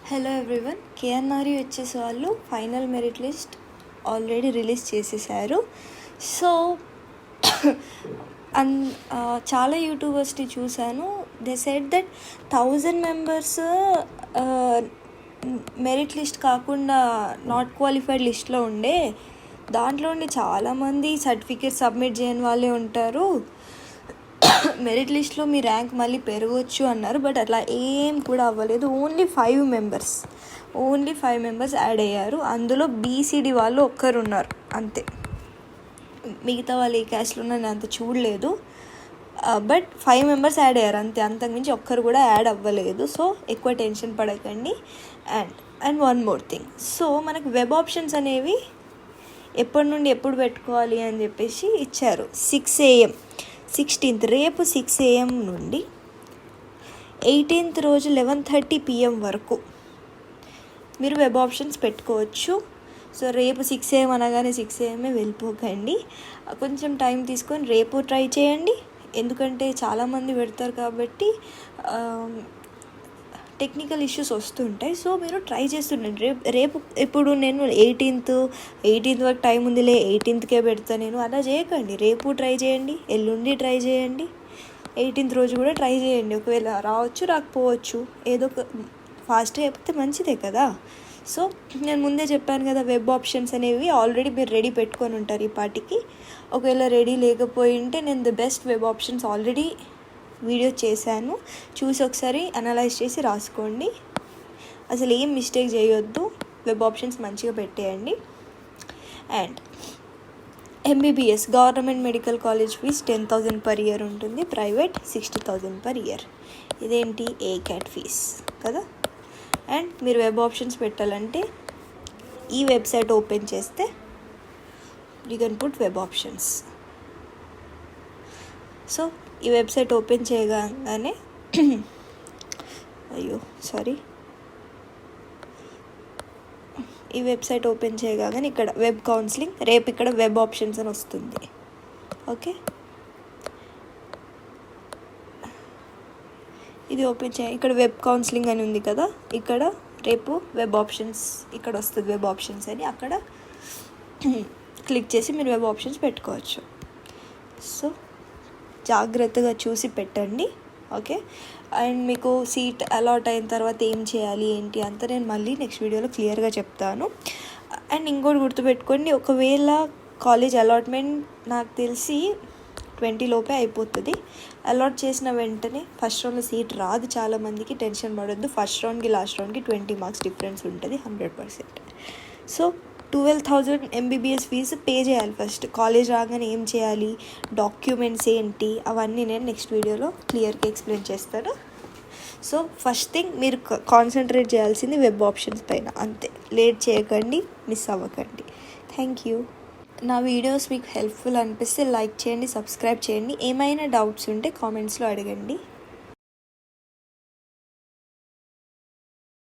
Hello everyone, కేఎన్ఆర్యు వచ్చేసి వాళ్ళు final merit list already release చేసేసారు. సో చాలా యూట్యూబర్స్ని చూశాను. They said that 1000 members merit list కాకుండా నాట్ క్వాలిఫైడ్ లిస్ట్లో ఉండే, దాంట్లో చాలామంది సర్టిఫికేట్ సబ్మిట్ చేయని వాళ్ళే ఉంటారు. మెరిట్ లిస్ట్లో మీ ర్యాంక్ మళ్ళీ పెరగవచ్చు అన్నారు. బట్ అట్లా ఏం కూడా అవ్వలేదు. ఓన్లీ 5 మెంబర్స్ యాడ్ అయ్యారు. అందులో బీసీడీ వాళ్ళు ఒక్కరు ఉన్నారు అంతే. మిగతా వాళ్ళు ఏ క్యాస్ట్లో నేను అంత చూడలేదు. బట్ 5 మెంబర్స్ యాడ్ అయ్యారు అంతే, అంతకుమించి ఒక్కరు కూడా యాడ్ అవ్వలేదు. సో ఎక్కువ టెన్షన్ పడకండి. And one more thing, so మనకు వెబ్ ఆప్షన్స్ అనేవి ఎప్పటి నుండి ఎప్పుడు పెట్టుకోవాలి అని చెప్పేసి ఇచ్చారు. 6 AM 16th రేపు 6 AM నుండి 18th రోజు 11:30 PM వరకు మీరు వెబ్ ఆప్షన్స్ పెట్టుకోవచ్చు. సో రేపు 6 AM అనగానే 6 AM వెళ్ళిపోకండి. కొంచెం టైం తీసుకొని రేపు ట్రై చేయండి. ఎందుకంటే చాలామంది పెడతారు కాబట్టి టెక్నికల్ ఇష్యూస్ వస్తుంటాయి. సో మీరు ట్రై చేస్తుండండి. రేపు ఇప్పుడు నేను 18th వరకు టైం ఉందిలే 18th పెడతా నేను, అలా చేయకండి. రేపు ట్రై చేయండి, ఎల్లుండి ట్రై చేయండి, 18th రోజు కూడా ట్రై చేయండి. ఒకవేళ రావచ్చు రాకపోవచ్చు, ఏదో ఒక ఫాస్ట్గా చెప్తే మంచిదే కదా. సో నేను ముందే చెప్పాను కదా, వెబ్ ఆప్షన్స్ అనేవి ఆల్రెడీ మీరు రెడీ పెట్టుకొని ఉంటారు ఈ పాటికి. ఒకవేళ రెడీ లేకపోయి ఉంటే నేను the best web options already video చేశాను, చూసి ఒకసారి అనలైజ్ చేసి రాసుకోండి. అసలు ఏం మిస్టేక్ చేయొద్దు, వెబ్ ఆప్షన్స్ మంచిగా పెట్టేయండి. And MBBS government medical college fees 10,000 per year ఉంటుంది, ప్రైవేట్ 60,000 per year. ఇదేంటి ఏక్యాట్ ఫీజ్ కదా. అండ్ మీరు వెబ్ ఆప్షన్స్ పెట్టాలంటే ఈ వెబ్సైట్ ఓపెన్ చేస్తే you can put web options. So ఈ వెబ్సైట్ ఓపెన్ చేయగానే ఈ వెబ్సైట్ ఓపెన్ చేయగానే ఇక్కడ వెబ్ కౌన్సిలింగ్, రేపు ఇక్కడ వెబ్ ఆప్షన్స్ అని వస్తుంది. ఓకే, ఇది ఓపెన్ ఇక్కడ వెబ్ కౌన్సిలింగ్ అని ఉంది కదా, ఇక్కడ రేపు వెబ్ ఆప్షన్స్ ఇక్కడ వస్తుంది. వెబ్ ఆప్షన్స్ అని అక్కడ క్లిక్ చేసి మీరు వెబ్ ఆప్షన్స్ పెట్టుకోవచ్చు. సో జాగ్రత్తగా చూసి పెట్టండి. ఓకే, అండ్ మీకు సీట్ అలాట్ అయిన తర్వాత ఏం చేయాలి ఏంటి అంతా నేను మళ్ళీ నెక్స్ట్ వీడియోలో క్లియర్గా చెప్తాను. అండ్ ఇంకోటి గుర్తుపెట్టుకోండి, ఒకవేళ కాలేజ్ అలాట్మెంట్ నాకు తెలిసి 20 లోపే అయిపోతుంది. అలాట్ చేసిన వెంటనే ఫస్ట్ రౌండ్లో సీట్ రాదు చాలామందికి, టెన్షన్ పడొద్దు. ఫస్ట్ రౌండ్కి లాస్ట్ రౌండ్కి 20 మార్క్స్ డిఫరెన్స్ ఉంటుంది 100%. సో 12,000 ఎంబీబీఎస్ ఫీజు పే చేయాలి ఫస్ట్. కాలేజ్ రాగానే ఏం చేయాలి, డాక్యుమెంట్స్ ఏంటి, అవన్నీ నేను నెక్స్ట్ వీడియోలో క్లియర్గా ఎక్స్ప్లెయిన్ చేస్తాను. సో ఫస్ట్ థింగ్ మీరు కాన్సన్ట్రేట్ చేయాల్సింది వెబ్ ఆప్షన్స్ పైన అంతే. లేట్ చేయకండి, మిస్ అవ్వకండి. Thank you. నా వీడియోస్ మీకు హెల్ప్ఫుల్ అనిపిస్తే లైక్ చేయండి, సబ్స్క్రైబ్ చేయండి. ఏమైనా డౌట్స్ ఉంటే కామెంట్స్లో అడగండి.